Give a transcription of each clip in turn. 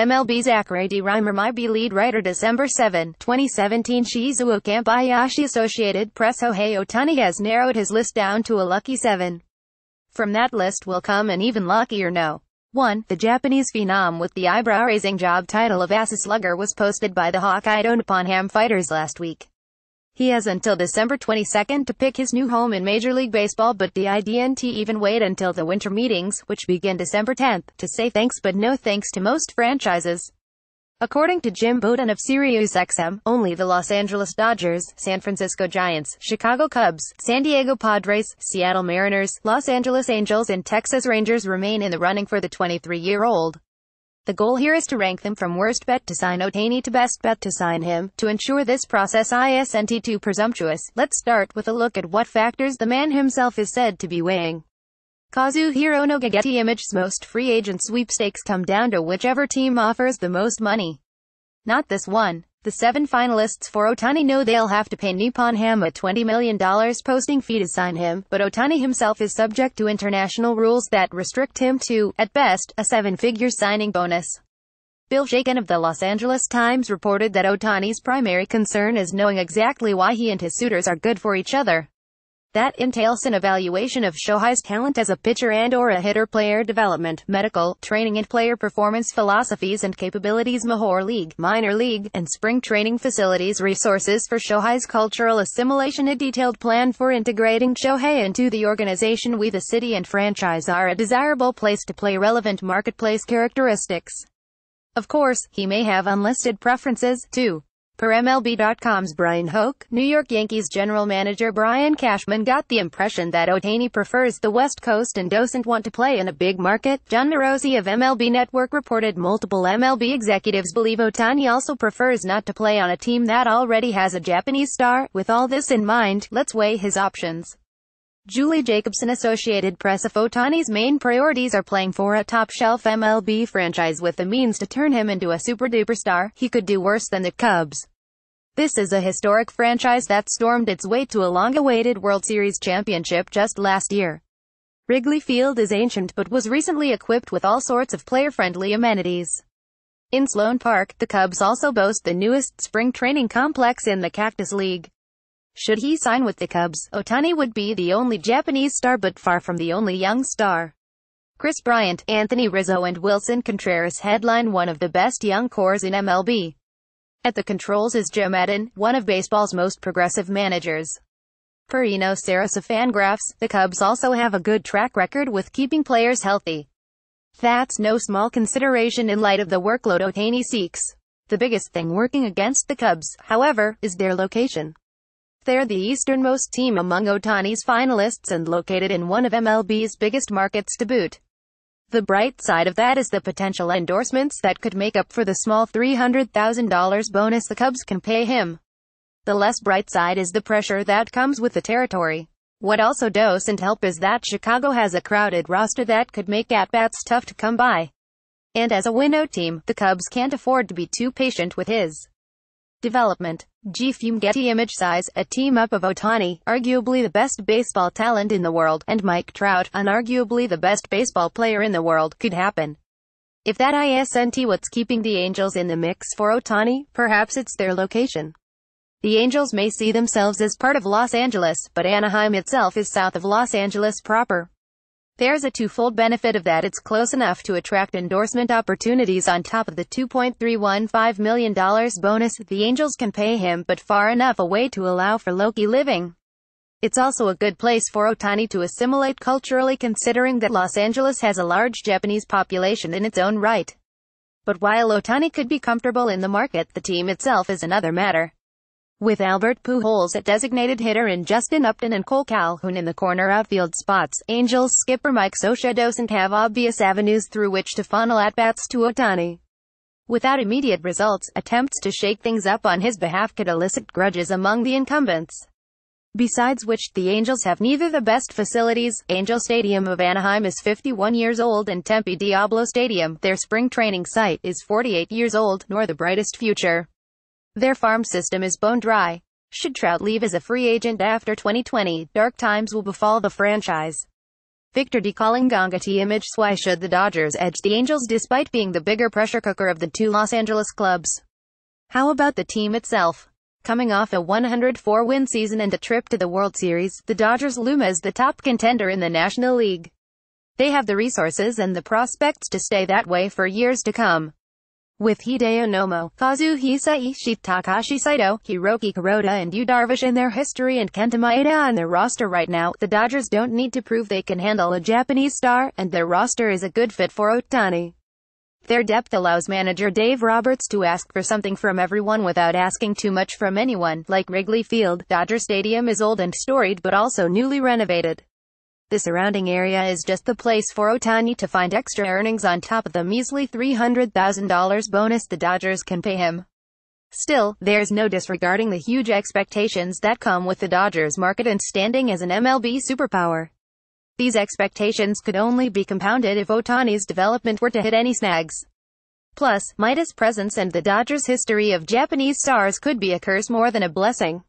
MLBZachary RymerMLB lead writer December 7, 2017 Shizuo KambayashiAssociated PressShohei Ohtani has narrowed his list down to a lucky 7. From that list will come an even luckier no. 1. The Japanese phenom with the eyebrow-raising job title of Ace Slugger was posted by the Hokkaido Nippon Ham Fighters last week. He has until December 22 to pick his new home in Major League Baseball, but the IDNT even wait until the winter meetings, which begin December 10, to say thanks but no thanks to most franchises. According to Jim Bowden of SiriusXM, only the Los Angeles Dodgers, San Francisco Giants, Chicago Cubs, San Diego Padres, Seattle Mariners, Los Angeles Angels and Texas Rangers remain in the running for the 23-year-old. The goal here is to rank them from worst bet to sign Ohtani to best bet to sign him. To ensure this process isn't too presumptuous, let's start with a look at what factors the man himself is said to be weighing. Kazuhiro no Getty Image's most free agent sweepstakes come down to whichever team offers the most money. Not this one. The 7 finalists for Ohtani know they'll have to pay Nippon Ham a $20 million posting fee to sign him, but Ohtani himself is subject to international rules that restrict him to, at best, a 7-figure signing bonus. Bill Shaken of the Los Angeles Times reported that Ohtani's primary concern is knowing exactly why he and his suitors are good for each other. That entails an evaluation of Shohei's talent as a pitcher and/or a hitter, player development, medical, training and player performance philosophies and capabilities, Major League, minor league, and spring training facilities, resources for Shohei's cultural assimilation, a detailed plan for integrating Shohei into the organization. We the city and franchise are a desirable place to play, relevant marketplace characteristics. Of course, he may have unlisted preferences, too. Per MLB.com's Brian Hoke, New York Yankees general manager Brian Cashman got the impression that Ohtani prefers the West Coast and doesn't want to play in a big market. John Morosi of MLB Network reported multiple MLB executives believe Ohtani also prefers not to play on a team that already has a Japanese star. With all this in mind, let's weigh his options. Julie Jacobson, Associated Press. If Ohtani's main priorities are playing for a top-shelf MLB franchise with the means to turn him into a super-duper star, he could do worse than the Cubs. This is a historic franchise that stormed its way to a long-awaited World Series championship just last year. Wrigley Field is ancient but was recently equipped with all sorts of player-friendly amenities. In Sloan Park, the Cubs also boast the newest spring training complex in the Cactus League. Should he sign with the Cubs, Ohtani would be the only Japanese star but far from the only young star. Chris Bryant, Anthony Rizzo and Wilson Contreras headline one of the best young cores in MLB. At the controls is Joe Maddon, one of baseball's most progressive managers. Per Eno Saris of Fangraphs, the Cubs also have a good track record with keeping players healthy. That's no small consideration in light of the workload Ohtani seeks. The biggest thing working against the Cubs, however, is their location. They're the easternmost team among Ohtani's finalists and located in one of MLB's biggest markets to boot. The bright side of that is the potential endorsements that could make up for the small $300,000 bonus the Cubs can pay him. The less bright side is the pressure that comes with the territory. What also doesn't help is that Chicago has a crowded roster that could make at-bats tough to come by. And as a winnow team, the Cubs can't afford to be too patient with his development. Getty Image size, a team-up of Ohtani, arguably the best baseball talent in the world, and Mike Trout, unarguably the best baseball player in the world, could happen. If that isn't what's keeping the Angels in the mix for Ohtani, perhaps it's their location. The Angels may see themselves as part of Los Angeles, but Anaheim itself is south of Los Angeles proper. There's a twofold benefit of that: it's close enough to attract endorsement opportunities on top of the $2.315 million bonus the Angels can pay him, but far enough away to allow for low-key living. It's also a good place for Ohtani to assimilate culturally, considering that Los Angeles has a large Japanese population in its own right. But while Ohtani could be comfortable in the market, the team itself is another matter. With Albert Pujols at designated hitter and Justin Upton and Cole Calhoun in the corner outfield spots, Angels skipper Mike Scioscia doesn't have obvious avenues through which to funnel at-bats to Ohtani. Without immediate results, attempts to shake things up on his behalf could elicit grudges among the incumbents. Besides which, the Angels have neither the best facilities. Angel Stadium of Anaheim is 51 years old and Tempe Diablo Stadium, their spring training site, is 48 years old, nor the brightest future. Their farm system is bone dry. Should Trout leave as a free agent after 2020, dark times will befall the franchise. Victor D. calling Gangati image why should the Dodgers edge the Angels despite being the bigger pressure cooker of the two Los Angeles clubs? How about the team itself? Coming off a 104-win season and a trip to the World Series, the Dodgers loom as the top contender in the National League. They have the resources and the prospects to stay that way for years to come. With Hideo Nomo, Kazuhisa Ishii, Takashi Saito, Hiroki Kuroda and Yu Darvish in their history and Kenta Maeda on their roster right now, the Dodgers don't need to prove they can handle a Japanese star, and their roster is a good fit for Ohtani. Their depth allows manager Dave Roberts to ask for something from everyone without asking too much from anyone. Like Wrigley Field, Dodger Stadium is old and storied but also newly renovated. The surrounding area is just the place for Ohtani to find extra earnings on top of the measly $300,000 bonus the Dodgers can pay him. Still, there's no disregarding the huge expectations that come with the Dodgers market and standing as an MLB superpower. These expectations could only be compounded if Ohtani's development were to hit any snags. Plus, Midas' presence and the Dodgers' history of Japanese stars could be a curse more than a blessing.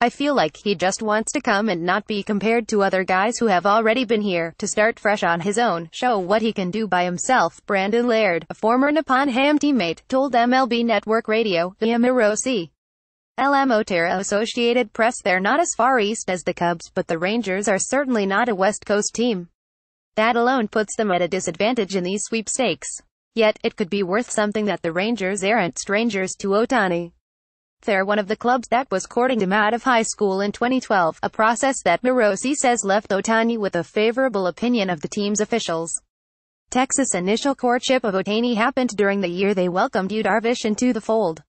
I feel like he just wants to come and not be compared to other guys who have already been here, to start fresh on his own, show what he can do by himself. Brandon Laird, a former Nippon Ham teammate, told MLB Network Radio, via Mirosi. Associated Press. They're not as far east as the Cubs, but the Rangers are certainly not a West Coast team. That alone puts them at a disadvantage in these sweepstakes. Yet, it could be worth something that the Rangers aren't strangers to Ohtani. They're one of the clubs that was courting him out of high school in 2012, a process that Mirosi says left Ohtani with a favorable opinion of the team's officials. Texas' initial courtship of Ohtani happened during the year they welcomed Yu Darvish into the fold.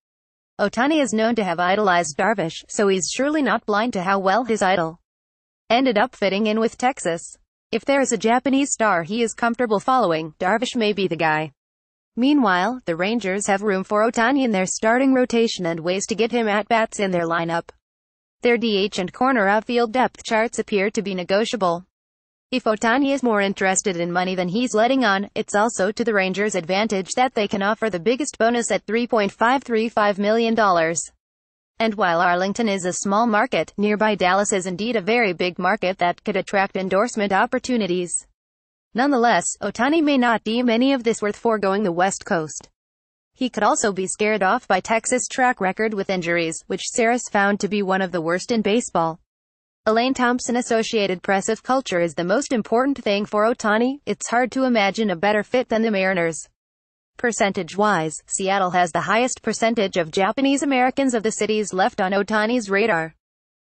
Ohtani is known to have idolized Darvish, so he's surely not blind to how well his idol ended up fitting in with Texas. If there is a Japanese star he is comfortable following, Darvish may be the guy. Meanwhile, the Rangers have room for Ohtani in their starting rotation and ways to get him at-bats in their lineup. Their DH and corner outfield depth charts appear to be negotiable. If Ohtani is more interested in money than he's letting on, it's also to the Rangers' advantage that they can offer the biggest bonus at $3.535 million. And while Arlington is a small market, nearby Dallas is indeed a very big market that could attract endorsement opportunities. Nonetheless, Ohtani may not deem any of this worth foregoing the West Coast. He could also be scared off by Texas' track record with injuries, which Saris found to be one of the worst in baseball. Elaine Thompson, Associated Press. If culture is the most important thing for Ohtani, it's hard to imagine a better fit than the Mariners. Percentage-wise, Seattle has the highest percentage of Japanese Americans of the cities left on Ohtani's radar.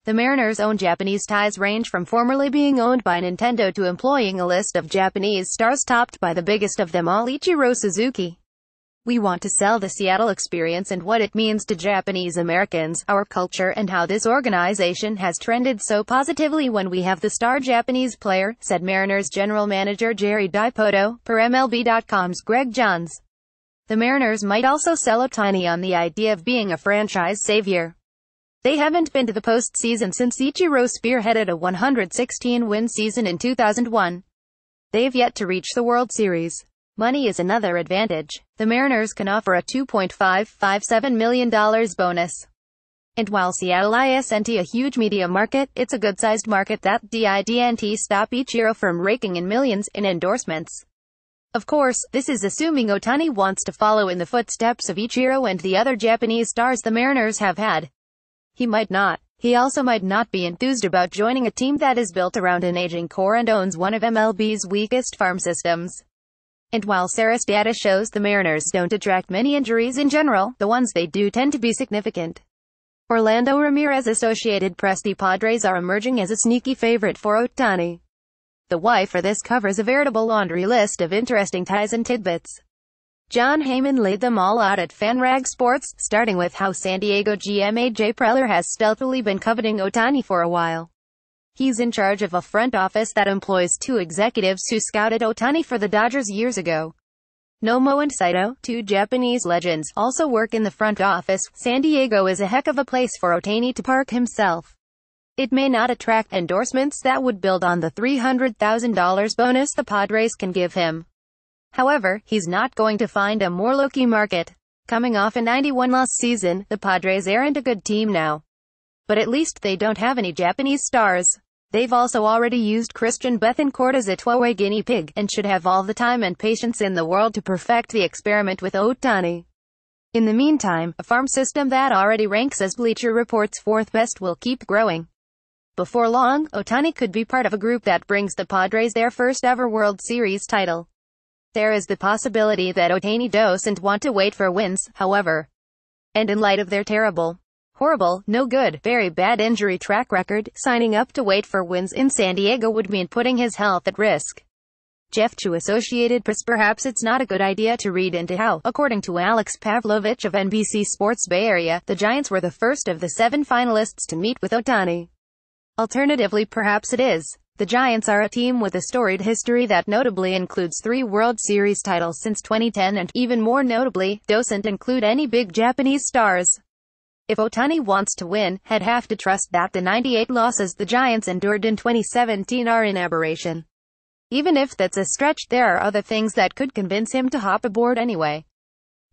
The Mariners' own Japanese ties range from formerly being owned by Nintendo to employing a list of Japanese stars topped by the biggest of them all, Ichiro Suzuki. We want to sell the Seattle experience and what it means to Japanese Americans, our culture, and how this organization has trended so positively when we have the star Japanese player, said Mariners general manager Jerry Dipoto, per MLB.com's Greg Johns. The Mariners might also sell Ohtani on the idea of being a franchise savior. They haven't been to the postseason since Ichiro spearheaded a 116-win season in 2001. They've yet to reach the World Series. Money is another advantage. The Mariners can offer a $2.557 million bonus. And while Seattle isn't a huge media market, it's a good-sized market that didn't stop Ichiro from raking in millions in endorsements. Of course, this is assuming Ohtani wants to follow in the footsteps of Ichiro and the other Japanese stars the Mariners have had. He might not. He also might not be enthused about joining a team that is built around an aging core and owns one of MLB's weakest farm systems. And while Saris data shows the Mariners don't attract many injuries in general, the ones they do tend to be significant. Orlando Ramirez, Associated Press. The Padres are emerging as a sneaky favorite for Ohtani. The why for this covers a veritable laundry list of interesting ties and tidbits. John Heyman laid them all out at FanRag Sports, starting with how San Diego GM AJ Preller has stealthily been coveting Ohtani for a while. He's in charge of a front office that employs two executives who scouted Ohtani for the Dodgers years ago. Nomo and Saito, two Japanese legends, also work in the front office. San Diego is a heck of a place for Ohtani to park himself. It may not attract endorsements that would build on the $300,000 bonus the Padres can give him. However, he's not going to find a more low-key market. Coming off a 91-loss season, the Padres aren't a good team now. But at least they don't have any Japanese stars. They've also already used Christian Bethancourt as a two-way guinea pig, and should have all the time and patience in the world to perfect the experiment with Ohtani. In the meantime, a farm system that already ranks as Bleacher Report's fourth best will keep growing. Before long, Ohtani could be part of a group that brings the Padres their first ever World Series title. There is the possibility that Ohtani doesn't want to wait for wins, however. And in light of their terrible, horrible, no good, very bad injury track record, signing up to wait for wins in San Diego would mean putting his health at risk. Jeff Chu, Associated Press. Perhaps it's not a good idea to read into how, according to Alex Pavlovich of NBC Sports Bay Area, the Giants were the first of the 7 finalists to meet with Ohtani. Alternatively, perhaps it is. The Giants are a team with a storied history that notably includes 3 World Series titles since 2010 and, even more notably, doesn't include any big Japanese stars. If Ohtani wants to win, he'd have to trust that the 98 losses the Giants endured in 2017 are an aberration. Even if that's a stretch, there are other things that could convince him to hop aboard anyway.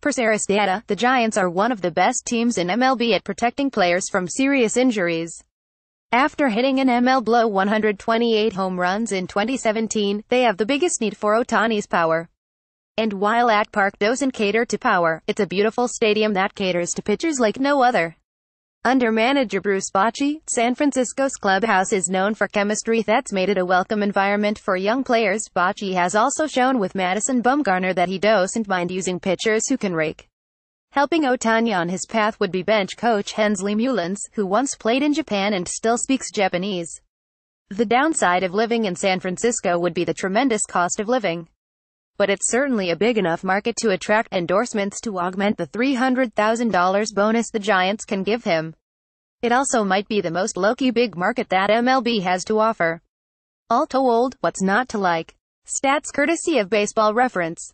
Per Sarris data, the Giants are one of the best teams in MLB at protecting players from serious injuries. After hitting an MLB 128 home runs in 2017, they have the biggest need for Ohtani's power. And while that park doesn't cater to power, it's a beautiful stadium that caters to pitchers like no other. Under manager Bruce Bochy, San Francisco's clubhouse is known for chemistry that's made it a welcome environment for young players. Bochy has also shown with Madison Bumgarner that he doesn't mind using pitchers who can rake. Helping Ohtani on his path would be bench coach Hensley Mullins, who once played in Japan and still speaks Japanese. The downside of living in San Francisco would be the tremendous cost of living. But it's certainly a big enough market to attract endorsements to augment the $300,000 bonus the Giants can give him. It also might be the most low-key big market that MLB has to offer. All told, what's not to like? Stats courtesy of Baseball Reference.